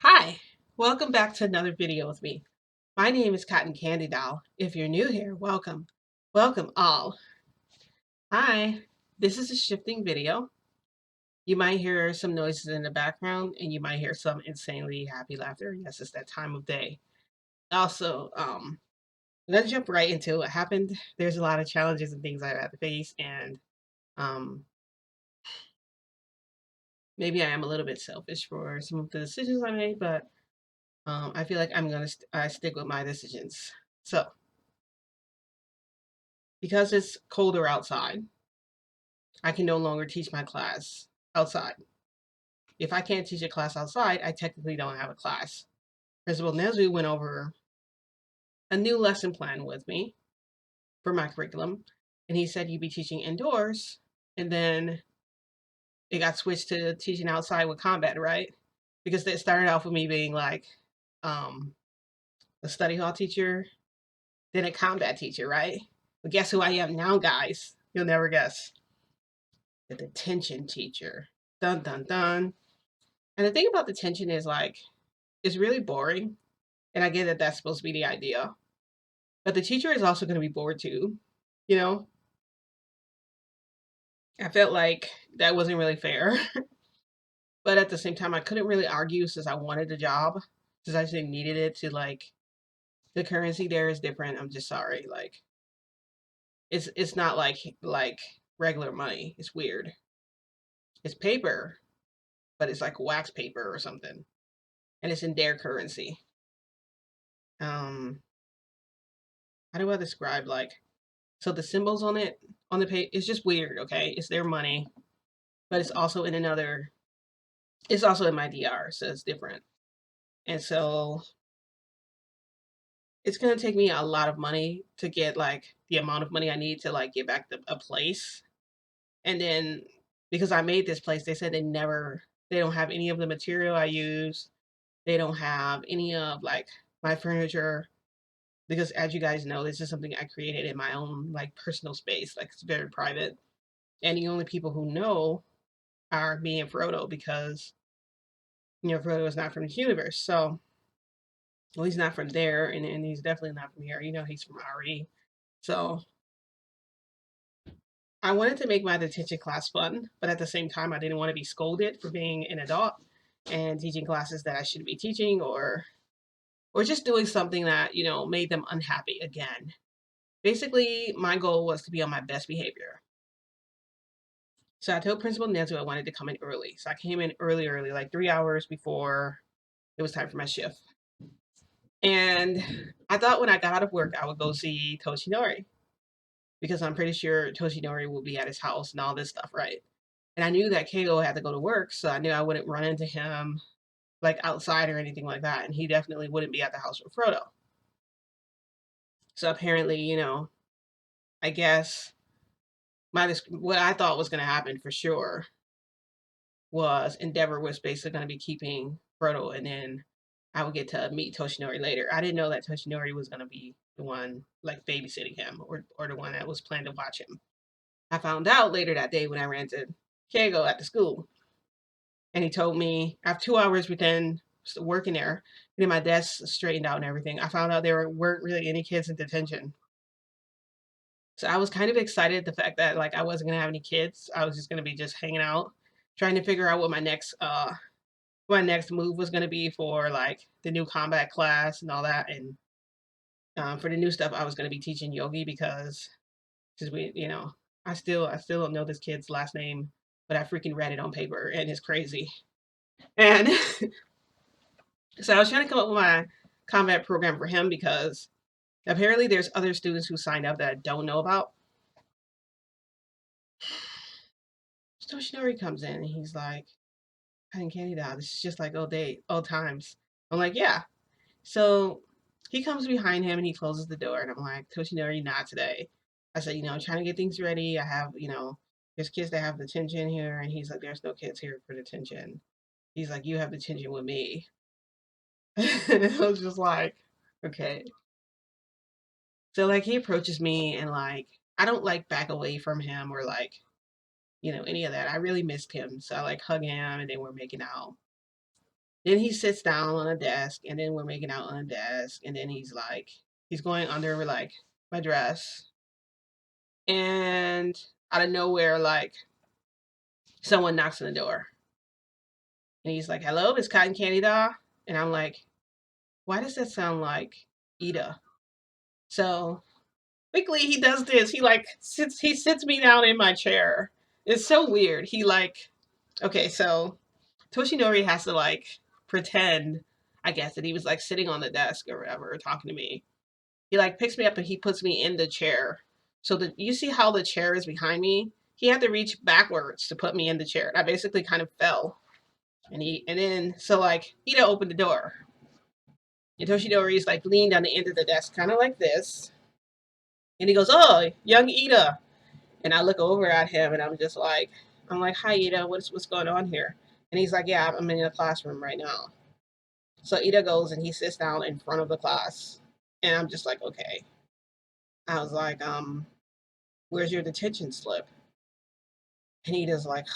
Hi, welcome back to another video with me. My name is Cotton Candy Doll. If you're new here, welcome. Welcome all. Hi, this is a shifting video. You might hear some noises in the background and you might hear some insanely happy laughter. Yes, it's that time of day. Also, let's jump right into what happened. There's a lot of challenges and things I've had to face, and um, maybe I am a little bit selfish for some of the decisions I made, but I feel like I'm gonna stick with my decisions. So, because it's colder outside, I can no longer teach my class outside. If I can't teach a class outside, I technically don't have a class. Principal Nezu went over a new lesson plan with me for my curriculum, and he said you'd be teaching indoors, and then it got switched to teaching outside with combat, right? Because it started off with me being like um, a study hall teacher, then a combat teacher, right? But guess who I am now, guys? You'll never guess. The detention teacher. Dun dun dun. And the thing about detention is like it's really boring. And I get that that's supposed to be the idea. But the teacher is also going to be bored too. You know, I felt like that wasn't really fair. But at the same time, I couldn't really argue since I wanted the job, since I just needed it to like the currency there is different. I'm just sorry. Like it's not like regular money. It's weird. It's paper, but it's like wax paper or something. And it's in their currency. Um, how do I describe like so the symbols on it on the page it's just weird, okay? It's their money, but it's also in another it's also in my DR, so it's different. And so it's gonna take me a lot of money to get like the amount of money I need to like get back a place. And then because I made this place, they said they don't have any of the material I use. They don't have any of like my furniture because as you guys know, this is something I created in my own like personal space. Like it's very private. And the only people who know are me and Frodo because Frodo is not from this universe. So well, he's not from there, and he's definitely not from here. He's from RE. So I wanted to make my detention class fun, but at the same time, I didn't want to be scolded for being an adult and teaching classes that I shouldn't be teaching, or just doing something that made them unhappy again. Basically, my goal was to be on my best behavior. So I told Principal Nezu I wanted to come in early. So I came in early, like 3 hours before it was time for my shift. And I thought when I got out of work, I would go see Toshinori because I'm pretty sure Toshinori will be at his house and all this stuff, right? And I knew that Keigo had to go to work, so I knew I wouldn't run into him like outside or anything like that. And he definitely wouldn't be at the house with Frodo. So apparently, I guess what I thought was going to happen for sure was Endeavor was basically going to be keeping Frodo, and then I would get to meet Toshinori later. I didn't know that Toshinori was going to be the one like babysitting him or the one that was planned to watch him. I found out later that day when I ran to Keigo at the school, and he told me after 2 hours within working there, getting my desk straightened out and everything, I found out there weren't really any kids in detention. So I was kind of excited the fact that like I wasn't gonna have any kids. I was just gonna be just hanging out, trying to figure out what my next move was gonna be for like the new combat class and all that. And for the new stuff, I was gonna be teaching yogi because I still don't know this kid's last name, but I freaking read it on paper and it's crazy. And so I was trying to come up with my combat program for him because apparently there's other students who signed up that I don't know about. So Shinori comes in and he's like, "Cotton Candy Dog, this is just like old times." I'm like, yeah. So he comes behind him and he closes the door, and I'm like, Toshinori, not today. I said, I'm trying to get things ready. I have, there's kids that have detention here, and he's like, there's no kids here for detention. He's like, you have detention with me. And I was just like, okay. So like he approaches me and like I don't like back away from him or like, any of that. I really missed him. So I like hug him and then we're making out. Then he sits down on a desk, and then we're making out on a desk, and then he's going under like my dress, and out of nowhere, like someone knocks on the door, and he's like, "Hello, Miss Cotton Candy Doll," and I'm like, "Why does that sound like Ida?" So quickly he does this. He sits me down in my chair. It's so weird. Okay, so Toshinori has to like pretend, I guess, that he was like sitting on the desk or whatever, talking to me. He like picks me up and he puts me in the chair. So that you see how the chair is behind me? He had to reach backwards to put me in the chair. And I basically kind of fell. And then so like Ida opened the door. And Toshinori's like leaned on the end of the desk, kind of like this. And he goes, "Oh, young Ida." And I look over at him and I'm like, "Hi Ida, what's going on here?" And he's like, "Yeah, I'm in a classroom right now." So Ida goes and he sits down in front of the class. And I'm just like, okay. I was like, "Where's your detention slip?" And Ida's like,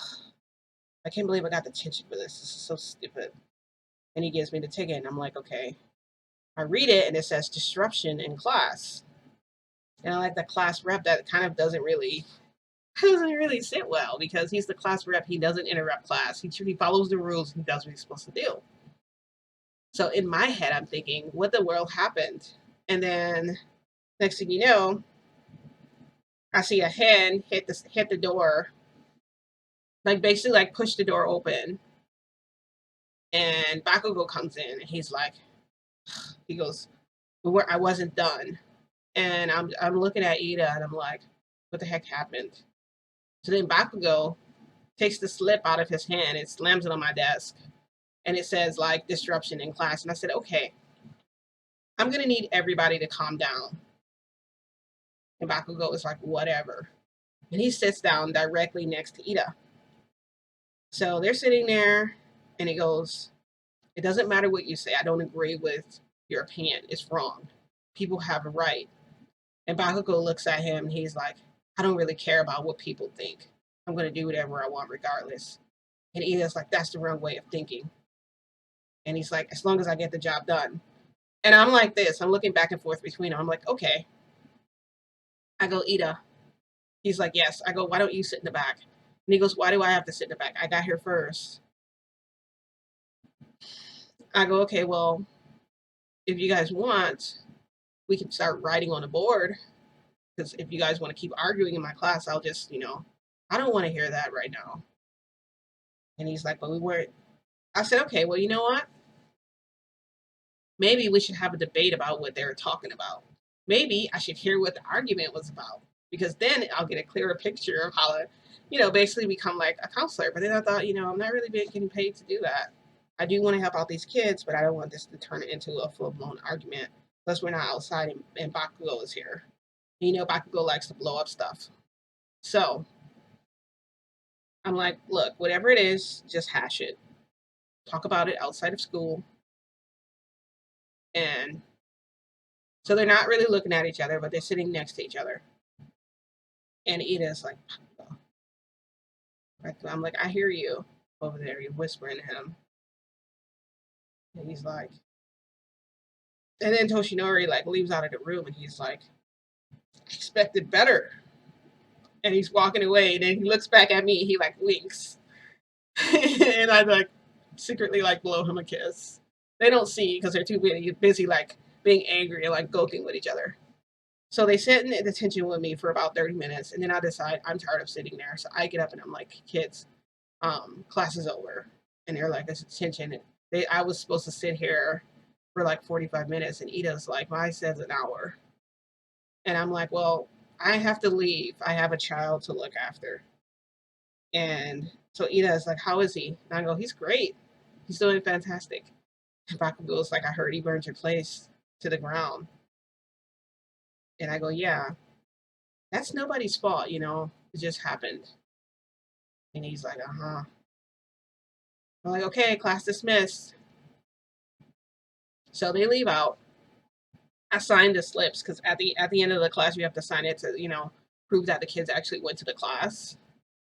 "I can't believe I got detention for this. This is so stupid." And he gives me the ticket and I'm like, okay. I read it and it says disruption in class. And I like the class rep that kind of doesn't really sit well because he's the class rep. He doesn't interrupt class. He follows the rules. He does what he's supposed to do. So in my head, I'm thinking, what the world happened? And then next thing you know, I see a hand hit the door, like basically like push the door open, and Bakugo comes in and he goes, I wasn't done, and I'm looking at Ida and I'm like, what the heck happened? So then Bakugo takes the slip out of his hand and slams it on my desk, and it says like disruption in class, and I said, okay, I'm gonna need everybody to calm down. And Bakugo is like, whatever, and he sits down directly next to Ida. So they're sitting there, and he goes, it doesn't matter what you say. I don't agree with your opinion. It's wrong. People have a right. And Bakugo looks at him and he's like, I don't really care about what people think. I'm going to do whatever I want regardless. And Ida's like, that's the wrong way of thinking. And he's like, as long as I get the job done. And I'm like this. I'm looking back and forth between them. I'm like, okay. I go, Ida. He's like, yes. I go, why don't you sit in the back? And he goes, why do I have to sit in the back? I got here first. I go, okay, well, if you guys want, we can start writing on the board. Because if you guys want to keep arguing in my class, I'll just, I don't want to hear that right now. And he's like, but we weren't. I said, okay, well, you know what? Maybe we should have a debate about what they're talking about. Maybe I should hear what the argument was about because then I'll get a clearer picture of how to, basically become like a counselor. But then I thought, I'm not really getting paid to do that. I do want to help out these kids, but I don't want this to turn it into a full blown argument. Plus, we're not outside and Bakugo is here. Bakugo likes to blow up stuff. So I'm like, look, whatever it is, just hash it. Talk about it outside of school. And so they're not really looking at each other, but they're sitting next to each other. And Ida's like, I'm like, I hear you over there. You're whispering to him. And he's like, and then Toshinori like leaves out of the room and he's like, I expected better. And he's walking away. And then he looks back at me. He like winks. And I like secretly like blow him a kiss. They don't see because they're too busy like being angry and like goking with each other. So they sit in detention with me for about 30 minutes, and then I decide I'm tired of sitting there. So I get up and I'm like, kids, class is over. And they're like, this detention. I was supposed to sit here for like 45 minutes, and Ida's like, mine says an hour. And I'm like, well, I have to leave. I have a child to look after. And so Ida is like, how is he? And I go, he's great. He's doing fantastic. And Bakugo's like, I heard he burned your place to the ground. And I go, yeah, that's nobody's fault, it just happened. And he's like, uh-huh. I'm like, okay, class dismissed. So they leave out. I signed the slips because at the end of the class you have to sign it to, prove that the kids actually went to the class.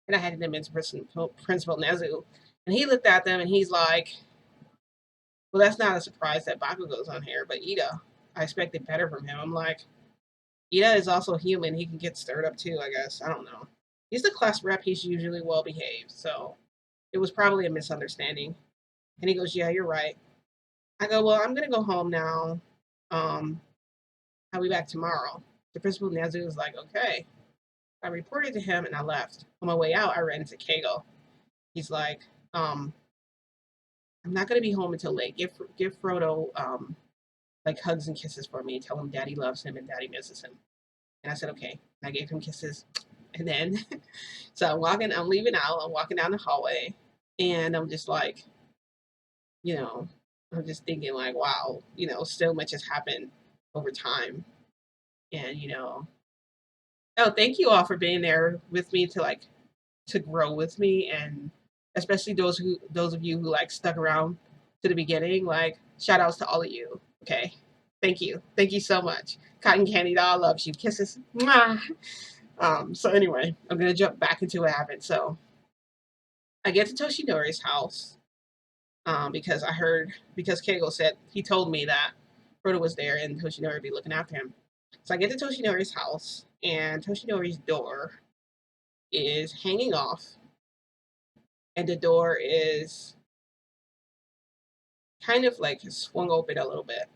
And I handed them into Principal Nezu. And he looked at them and he's like, Well, that's not a surprise that Bakugo's on here, but Ida, I expected better from him. I'm like, Ida is also human. He can get stirred up too, I guess. I don't know. He's the class rep. He's usually well behaved, so it was probably a misunderstanding. And he goes, "Yeah, you're right." I go, "Well, I'm gonna go home now. Um, I'll be back tomorrow." The principal Nezu was like, "Okay." I reported to him and I left. On my way out, I ran into Kago. He's like, "I'm not gonna be home until late. Give Frodo like hugs and kisses for me. Tell him Daddy loves him and Daddy misses him." And I said, "Okay." And I gave him kisses, and then so I'm leaving out. I'm walking down the hallway, and I'm just like, you know, I'm just thinking like, wow, so much has happened over time, and oh, thank you all for being there with me to grow with me, and especially those of you who like stuck around to the beginning. Like, shout outs to all of you. Okay, thank you so much. Cotton Candy doll loves you. Kisses. Mwah. So anyway, I'm gonna jump back into what happened. So I get to Toshinori's house, because Keigo said he told me that Frodo was there and Toshinori would be looking after him. So I get to Toshinori's house, and Toshinori's door is hanging off, and the door is kind of like swung open a little bit.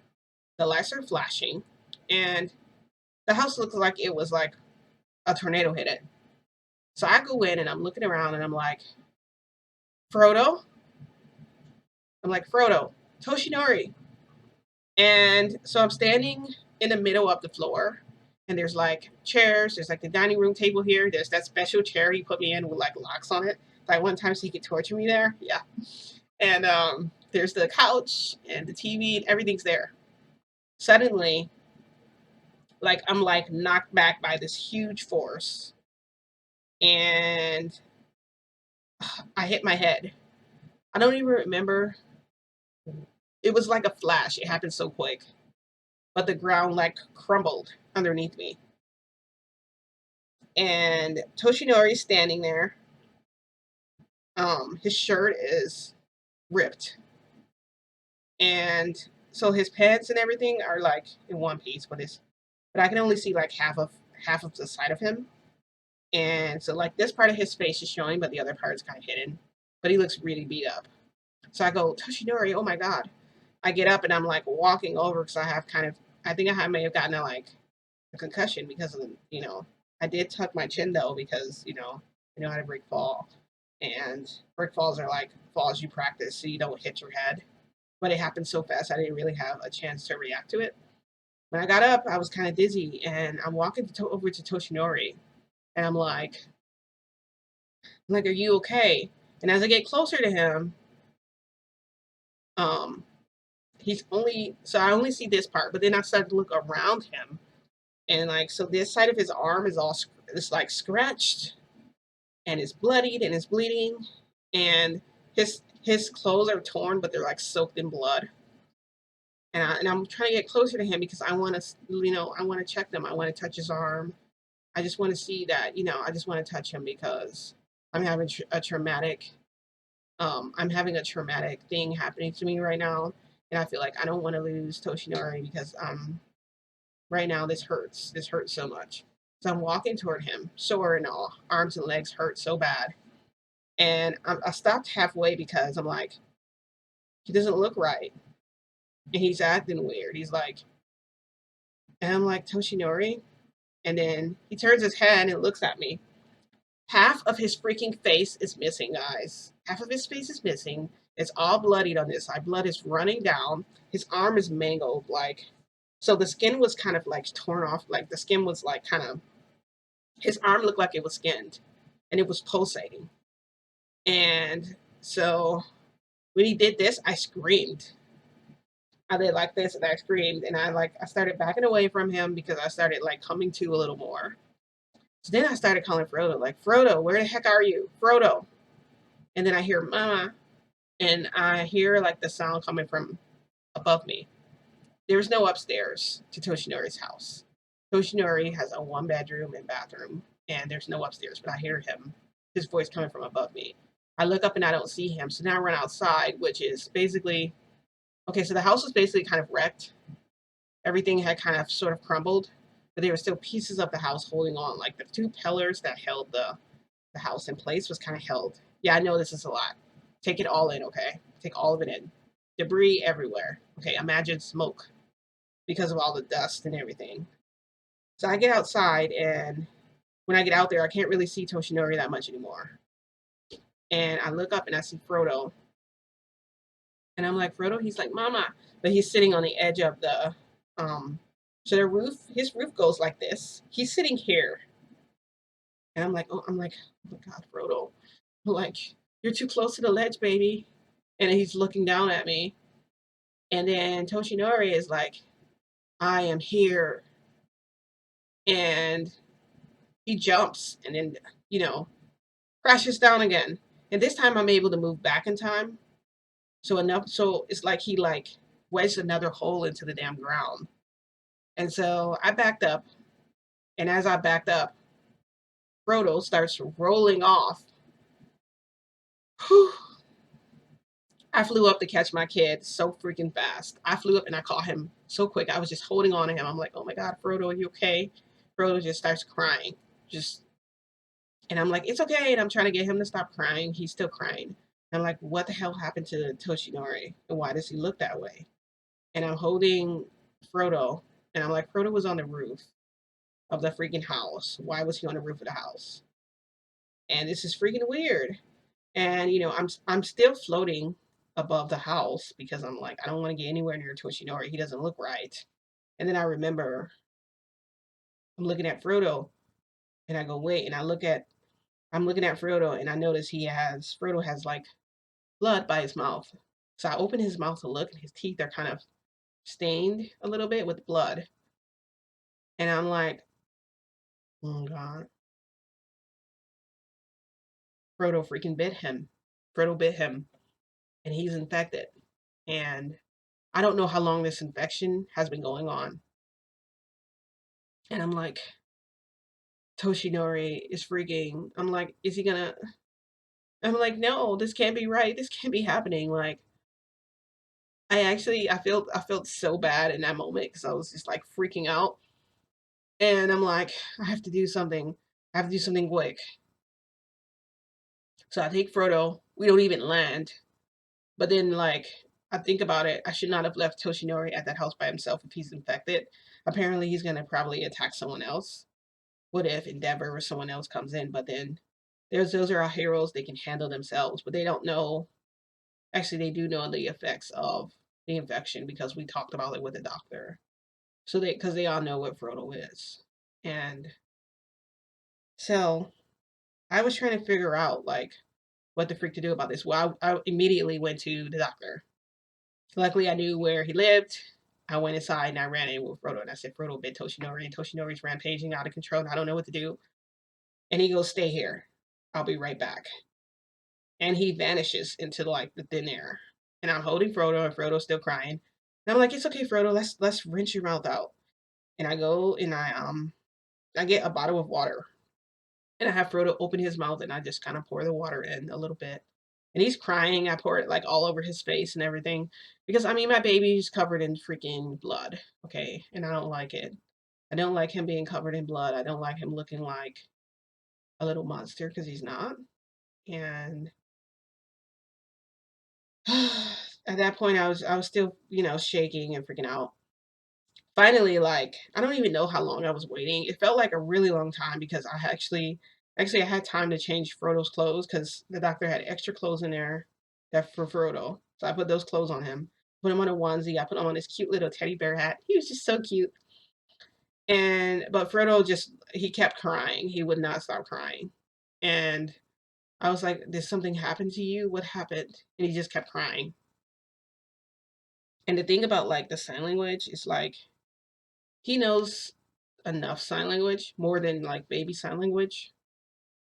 The lights are flashing, and the house looks like it was like a tornado hit it. So I go in and I'm looking around and I'm like, Frodo? I'm like, Frodo, Toshinori. And so I'm standing in the middle of the floor, and there's like chairs. There's like the dining room table here. There's that special chair he put me in with like locks on it. Like one time so he could torture me there. Yeah. And there's the couch and the TV and everything's there. Suddenly, like I'm like knocked back by this huge force, and I hit my head. I don't even remember. It was like a flash. It happened so quick, but the ground like crumbled underneath me. And Toshinori's standing there. His shirt is ripped, and so his pants and everything are like in one piece, but I can only see like half of the side of him. And so like this part of his face is showing, but the other part is kind of hidden. But he looks really beat up. So I go, Toshinori, oh my god. I get up and I'm like walking over because I think may have gotten a concussion because of I did tuck my chin though because I know how to break fall, and brick falls are like falls you practice so you don't hit your head. But it happened so fast I didn't really have a chance to react to it. When I got up, I was kind of dizzy, and I'm walking over to Toshinori, and I'm like, "Are you okay?" And as I get closer to him, um, I only see this part, but then I start to look around him, and like so this side of his arm is all it's like scratched, and it's bloodied and it's bleeding, and his clothes are torn, but they're like soaked in blood. And I'm trying to get closer to him because I want to check them. I want to touch his arm. I just want to see that, I just want to touch him because I'm having a traumatic, I'm having a traumatic thing happening to me right now, and I feel like I don't want to lose Toshinori because right now this hurts. This hurts so much. So I'm walking toward him, sore and all, arms and legs hurt so bad, and I stopped halfway because I'm like, he doesn't look right, and he's acting weird. And I'm like, Toshinori, and then he turns his head and looks at me. Half of his freaking face is missing, guys. Half of his face is missing. It's all bloodied on this side. Blood is running down. His arm is mangled, so the skin was kind of like torn off. Like the skin was like kind of his arm looked like it was skinned, and it was pulsating. And so when he did this, I screamed. I did like this, and I screamed, and I started backing away from him because I started like coming to a little more. So then I started calling Frodo, like, Frodo, where the heck are you? Frodo. And then I hear Mama, and I hear like the sound coming from above me. There's no upstairs to Toshinori's house. Toshinori has a one bedroom and bathroom, and there's no upstairs, but I hear his voice coming from above me. I look up and I don't see him. So now I run outside, which is basically Okay, so the house was basically kind of wrecked. Everything had kind of sort of crumbled, but there were still pieces of the house holding on. Like the two pillars that held the house in place was kind of held. Yeah, I know this is a lot. Take it all in, okay? Take all of it in. Debris everywhere. Okay, imagine smoke because of all the dust and everything. So I get outside, and when I get out there, I can't really see Toshinori that much anymore. And I look up and I see Frodo. And I'm like, Frodo? He's like, Mama. But he's sitting on the edge of the so the roof, his roof goes like this. He's sitting here. And oh my God, Frodo. I'm like, you're too close to the ledge, baby. And he's looking down at me. And then Toshinori is like, I am here. And he jumps and then, you know, crashes down again. And this time I'm able to move back in time. So it's like he like wedged another hole into the damn ground. And so I backed up, and as I backed up, Frodo starts rolling off. Whew. I flew up to catch my kid so freaking fast. I flew up and I caught him so quick. I was just holding on to him. I'm like, oh my God, Frodo, are you okay? Frodo just starts crying. Just and I'm like, it's okay. And I'm trying to get him to stop crying. He's still crying. And I'm like, what the hell happened to Toshinori? And why does he look that way? And I'm holding Frodo, and I'm like, Frodo was on the roof of the freaking house. Why was he on the roof of the house? And this is freaking weird. And I'm still floating above the house because I'm like, I don't want to get anywhere near Toshinori. He doesn't look right. And then I remember I'm looking at Frodo, and I go, wait, and I'm looking at Frodo, and I notice Frodo has like blood by his mouth. So I open his mouth to look, and his teeth are kind of stained a little bit with blood. And I'm like, oh God, Frodo freaking bit him. Frodo bit him, and he's infected. And I don't know how long this infection has been going on. And I'm like, Toshinori is freaking. I'm like, is he gonna? I'm like, no, this can't be right. This can't be happening. Like, I felt so bad in that moment because I was just like freaking out. And I'm like, I have to do something. I have to do something quick. So I take Frodo. We don't even land. But then, like, I think about it. I should not have left Toshinori at that house by himself if he's infected. Apparently, he's going to probably attack someone else. What if Endeavor or someone else comes in? But then those are our heroes. They can handle themselves, but they don't know. Actually, they do know the effects of the infection because we talked about it with the doctor. So because they all know what Frodo is. And so I was trying to figure out, like, what the freak to do about this. Well, I immediately went to the doctor. Luckily, I knew where he lived. I went inside and I ran in with Frodo and I said, Frodo bit Toshinori, and Toshinori's rampaging out of control and I don't know what to do. And he goes, stay here. I'll be right back. And he vanishes into like the thin air. And I'm holding Frodo and Frodo's still crying. And I'm like, it's okay, Frodo, let's rinse your mouth out. And I go and I get a bottle of water. And I have Frodo open his mouth and I just kind of pour the water in a little bit. And he's crying. I pour it like all over his face and everything. Because I mean my baby's covered in freaking blood. Okay. And I don't like it. I don't like him being covered in blood. I don't like him looking like a little monster because he's not. And at that point I was still, shaking and freaking out. Finally, like, I don't even know how long I was waiting. It felt like a really long time because I had time to change Frodo's clothes because the doctor had extra clothes in there that for Frodo. So I put those clothes on him. Put him on a onesie. I put him on this cute little teddy bear hat. He was just so cute. But Frodo just he kept crying. He would not stop crying. And I was like, did something happen to you? What happened? And he just kept crying. And the thing about like the sign language is like he knows enough sign language, more than like baby sign language,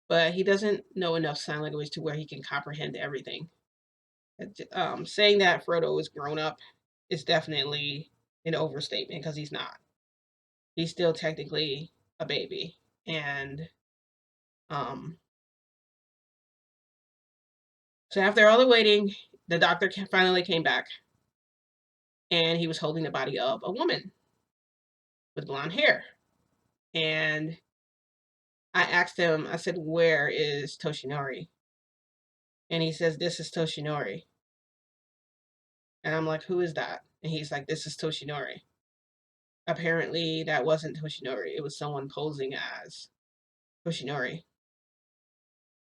but he doesn't know enough sign language to where he can comprehend everything. Saying that Frodo is grown up is definitely an overstatement because he's not. He's still technically a baby. And um, so after all the waiting, the doctor finally came back and he was holding the body of a woman with blonde hair. And I asked him, I said, "Where is Toshinori?" And he says, "This is Toshinori." And I'm like, "Who is that?" And he's like, "This is Toshinori." Apparently, that wasn't Toshinori. It was someone posing as Toshinori.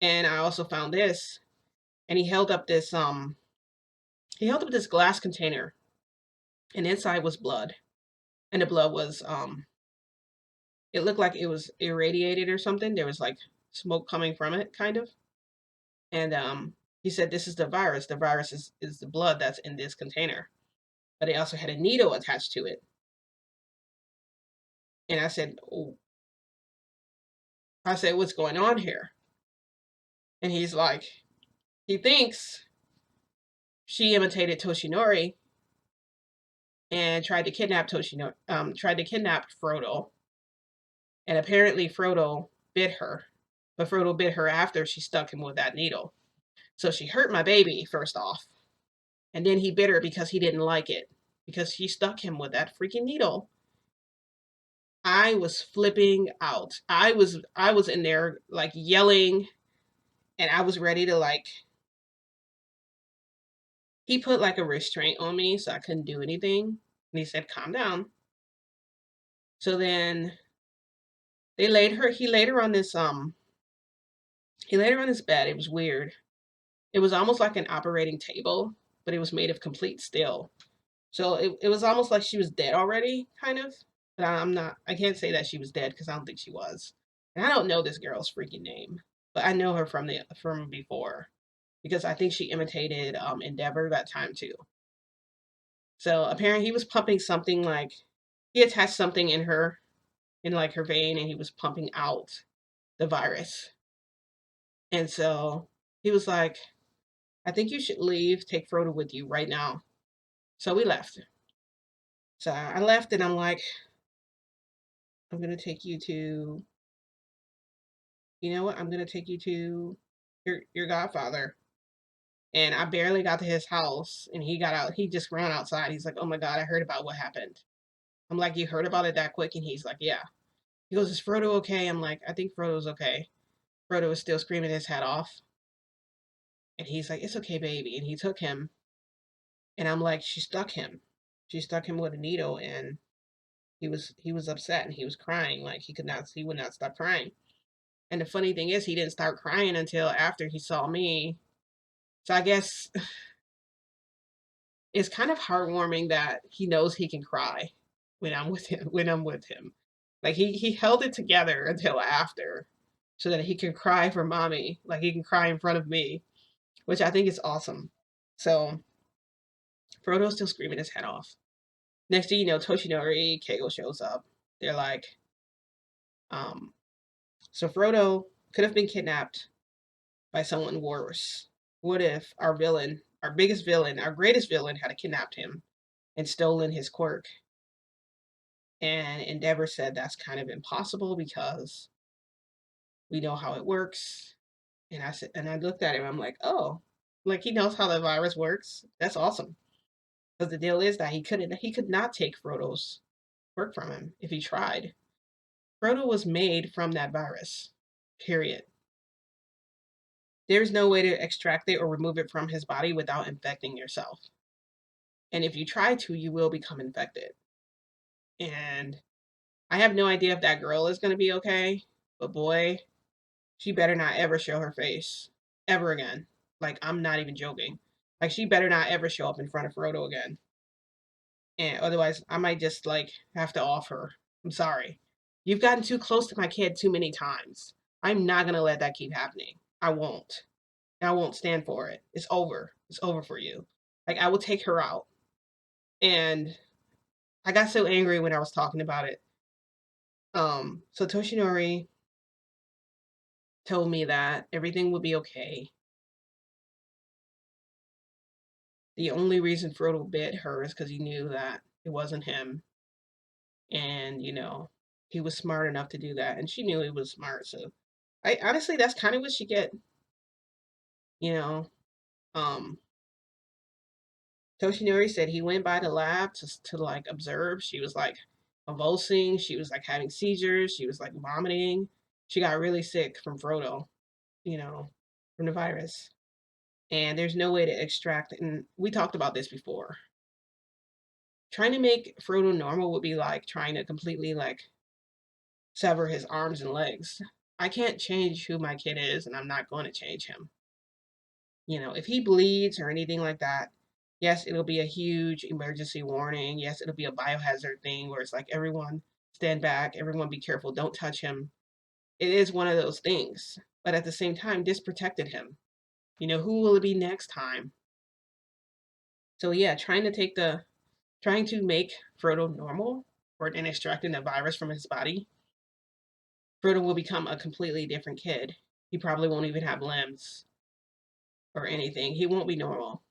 And I also found this, and he held up this glass container, and inside was blood, and the blood was it looked like it was irradiated or something. There was like smoke coming from it, kind of. And he said, "This is the virus. The virus is the blood that's in this container." But it also had a needle attached to it. And oh, I said, "What's going on here?" And he's like, he thinks she imitated Toshinori and tried to kidnap Frodo. And apparently Frodo bit her, but Frodo bit her after she stuck him with that needle. So she hurt my baby, first off. And then he bit her because he didn't like it, because she stuck him with that freaking needle. I was flipping out. I was in there like yelling, and I was ready to like he put like a restraint on me so I couldn't do anything. And he said, "Calm down." So then he laid her on this he laid her on his bed. It was weird. It was almost like an operating table, but it was made of complete steel. So it was almost like she was dead already, kind of. But I can't say that she was dead because I don't think she was. And I don't know this girl's freaking name, but I know her from before because I think she imitated Endeavor that time too. So apparently he was pumping something like he attached something in like her vein, and he was pumping out the virus. And so he was like, "I think you should leave, take Frodo with you right now." So we left. So I left, and I'm like, "I'm gonna take you to, you know what? I'm gonna take you to your godfather." And I barely got to his house, and he got out. He just ran outside. He's like, "Oh my god, I heard about what happened." I'm like, "You heard about it that quick?" And he's like, "Yeah." He goes, "Is Frodo okay?" I'm like, "I think Frodo's okay." Frodo was still screaming his head off, and he's like, "It's okay, baby." And he took him, and I'm like, "She stuck him. She stuck him with a needle," and he was upset, and he was crying like he would not stop crying. And the funny thing is, he didn't start crying until after he saw me. So I guess it's kind of heartwarming that he knows he can cry when I'm with him. When I'm with him, like he held it together until after, so that he can cry for mommy, like he can cry in front of me, which I think is awesome. So Frodo's still screaming his head off. Next thing you know, Toshinori Keigo shows up. They're like, um, so Frodo could have been kidnapped by someone worse. What if our villain, our biggest villain, our greatest villain had kidnapped him and stolen his quirk? And Endeavor said that's kind of impossible because we know how it works. And I said, and I looked at him, I'm like, "Oh, like he knows how the virus works. That's awesome." Because the deal is that he could not take Frodo's quirk from him if he tried. Frodo was made from that virus. Period. There's no way to extract it or remove it from his body without infecting yourself. And if you try to, you will become infected. And I have no idea if that girl is going to be okay, but boy, she better not ever show her face ever again. Like, I'm not even joking. Like, she better not ever show up in front of Frodo again. And otherwise, I might just like have to off her. I'm sorry. You've gotten too close to my kid too many times. I'm not going to let that keep happening. I won't. I won't stand for it. It's over. It's over for you. Like, I will take her out. And I got so angry when I was talking about it. So Toshinori told me that everything would be okay. The only reason Frodo bit her is because he knew that it wasn't him. And, he was smart enough to do that. And she knew he was smart. So I honestly, that's kind of what she get, you know. Um, Toshinori said he went by the lab to like observe. She was like convulsing. She was like having seizures. She was like vomiting. She got really sick from Frodo, you know, from the virus. And there's no way to extract it. And we talked about this before. Trying to make Frodo normal would be like trying to completely like sever his arms and legs. I can't change who my kid is, and I'm not going to change him. If he bleeds or anything like that, yes, it'll be a huge emergency warning. Yes, it'll be a biohazard thing where it's like, everyone stand back, everyone be careful, don't touch him. It is one of those things. But at the same time, this protected him. Who will it be next time? So yeah, trying to make Frodo normal or in extracting the virus from his body, Frodo will become a completely different kid. He probably won't even have limbs or anything. He won't be normal.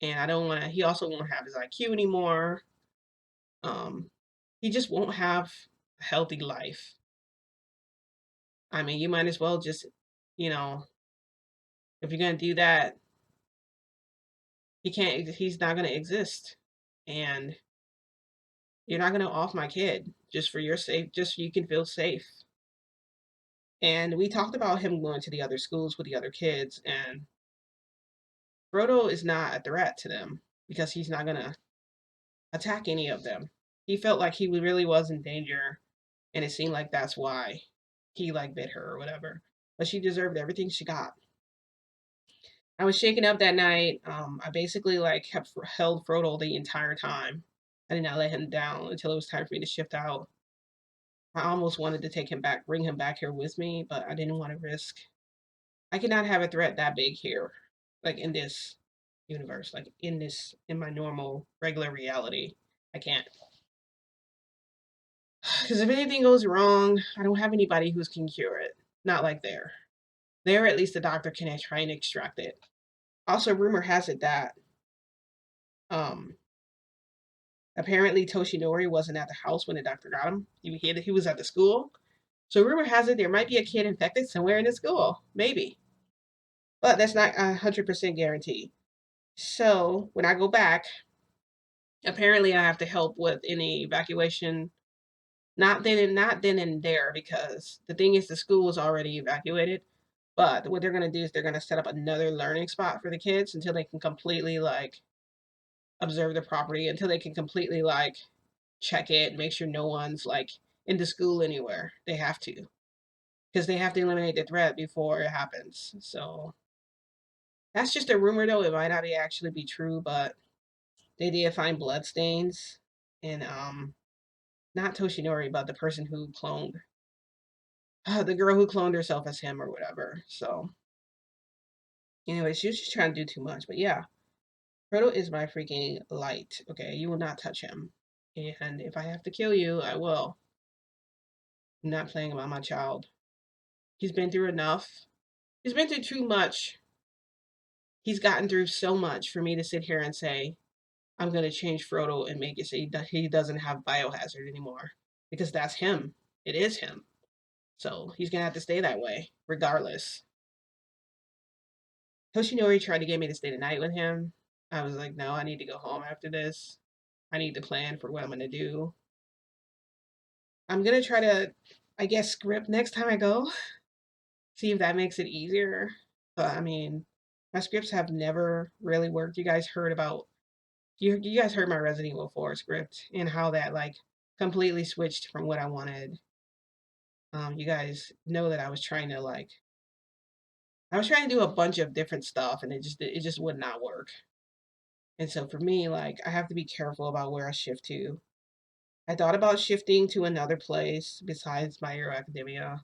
And I don't want to, he also won't have his IQ anymore. Um, he just won't have a healthy life. I mean, you might as well just, you know, if you're going to do that, he's not going to exist. And you're not going to off my kid just for your safe, just so you can feel safe. And we talked about him going to the other schools with the other kids, and Frodo is not a threat to them because he's not going to attack any of them. He felt like he really was in danger, and it seemed like that's why he like bit her or whatever. But she deserved everything she got. I was shaken up that night. I basically like kept held Frodo the entire time. I did not let him down until it was time for me to shift out. I almost wanted to take him back, bring him back here with me, but I didn't want to risk. I cannot have a threat that big here, like in this universe, like in my normal, regular reality. I can't. Because if anything goes wrong, I don't have anybody who can cure it. Not like there. There, at least the doctor can try and extract it. Also, rumor has it that um, apparently Toshinori wasn't at the house when the doctor got him. He was at the school. So rumor has it there might be a kid infected somewhere in the school. Maybe. But that's not 100% guaranteed. So when I go back, apparently I have to help with any evacuation. Not then and there, because the thing is the school was already evacuated. But what they're gonna do is they're gonna set up another learning spot for the kids until they can completely like observe the property, until they can completely like check it, make sure no one's like in the school anywhere. They have to, because they have to eliminate the threat before it happens. So that's just a rumor, though. It might not actually be true, but they did find blood stains, and not Toshinori, but the person who cloned the girl who cloned herself as him or whatever. So anyway, she was just trying to do too much. But yeah, Frodo is my freaking light. Okay, you will not touch him. And if I have to kill you, I will. I'm not playing about my child. He's been through enough. He's been through too much. He's gotten through so much for me to sit here and say, I'm going to change Frodo and make it so he doesn't have biohazard anymore. Because that's him. It is him. So he's going to have to stay that way, regardless. Toshinori tried to get me to stay the night with him. I was like, no, I need to go home after this. I need to plan for what I'm going to do. I'm going to try to, I guess, script next time I go. See if that makes it easier. But I mean, my scripts have never really worked. You guys heard my Resident Evil 4 script and how that like completely switched from what I wanted. You guys know that I was trying to do a bunch of different stuff, and it just would not work. And so for me, like, I have to be careful about where I shift to. I thought about shifting to another place besides My Hero Academia.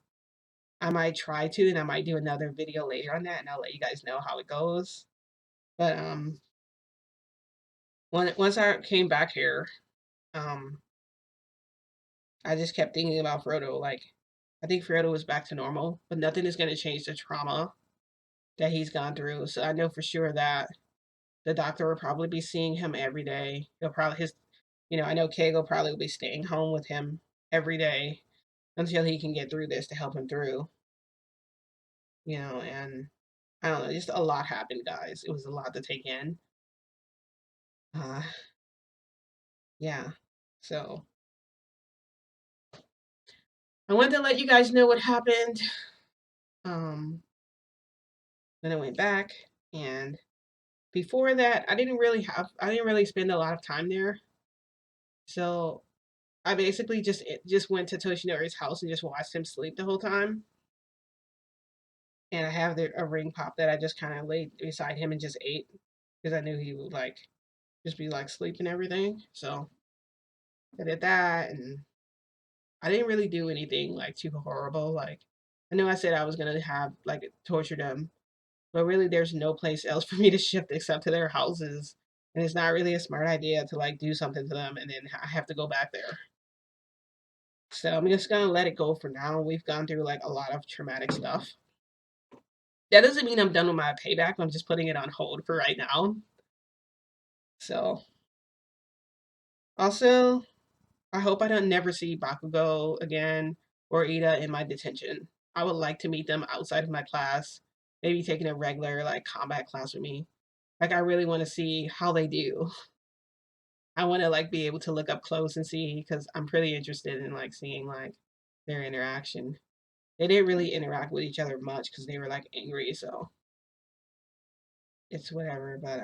I might try to, and I might do another video later on that, and I'll let you guys know how it goes. But once I came back here, um, I just kept thinking about Frodo. Like, I think Frodo is back to normal, but nothing is going to change the trauma that he's gone through. So I know for sure that the doctor will probably be seeing him every day. I know Kegel probably will be staying home with him every day until he can get through this to help him through. And I don't know, just a lot happened, guys. It was a lot to take in. Uh, yeah. So I wanted to let you guys know what happened. Um, then I went back, and before that, I didn't really spend a lot of time there. So I basically just went to Toshinori's house and just watched him sleep the whole time. And I have a ring pop that I just kind of laid beside him and just ate because I knew he would like just be like sleeping and everything. So I did that, and I didn't really do anything like too horrible. Like I know I said I was gonna have like torture them, but really there's no place else for me to shift except to their houses. And it's not really a smart idea to like do something to them and then I have to go back there. So I'm just gonna let it go for now. We've gone through like a lot of traumatic stuff. That doesn't mean I'm done with my payback. I'm just putting it on hold for right now. So also, I hope I don't never see Bakugo again or Ida in my detention. I would like to meet them outside of my class, maybe taking a regular like combat class with me. Like I really want to see how they do. I want to like be able to look up close and see because I'm pretty interested in like seeing like their interaction. They didn't really interact with each other much because they were like angry, so it's whatever. But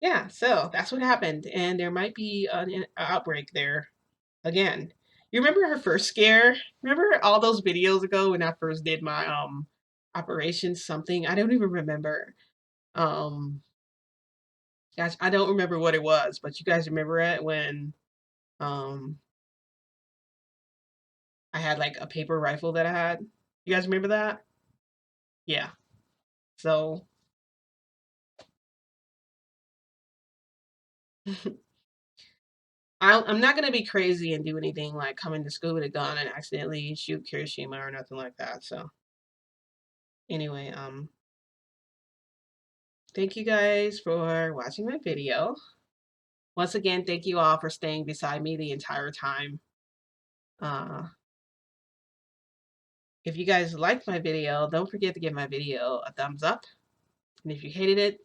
yeah, so that's what happened, and there might be an outbreak there again. You remember her first scare? Remember all those videos ago when I first did my operation something? I don't even remember. Um, gosh, I don't remember what it was, but you guys remember it when um I had like a paper rifle that I had. You guys remember that? Yeah. So I'm not gonna be crazy and do anything like come into school with a gun and accidentally shoot Kirishima or nothing like that. So anyway, thank you guys for watching my video. Once again, thank you all for staying beside me the entire time. Uh, if you guys liked my video, don't forget to give my video a thumbs up. And if you hated it,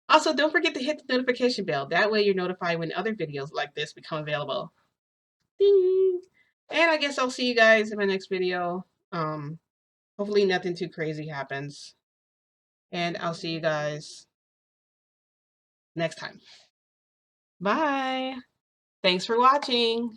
also don't forget to hit the notification bell. That way you're notified when other videos like this become available. Ding! And I guess I'll see you guys in my next video. Hopefully nothing too crazy happens. And I'll see you guys next time. Bye! Thanks for watching!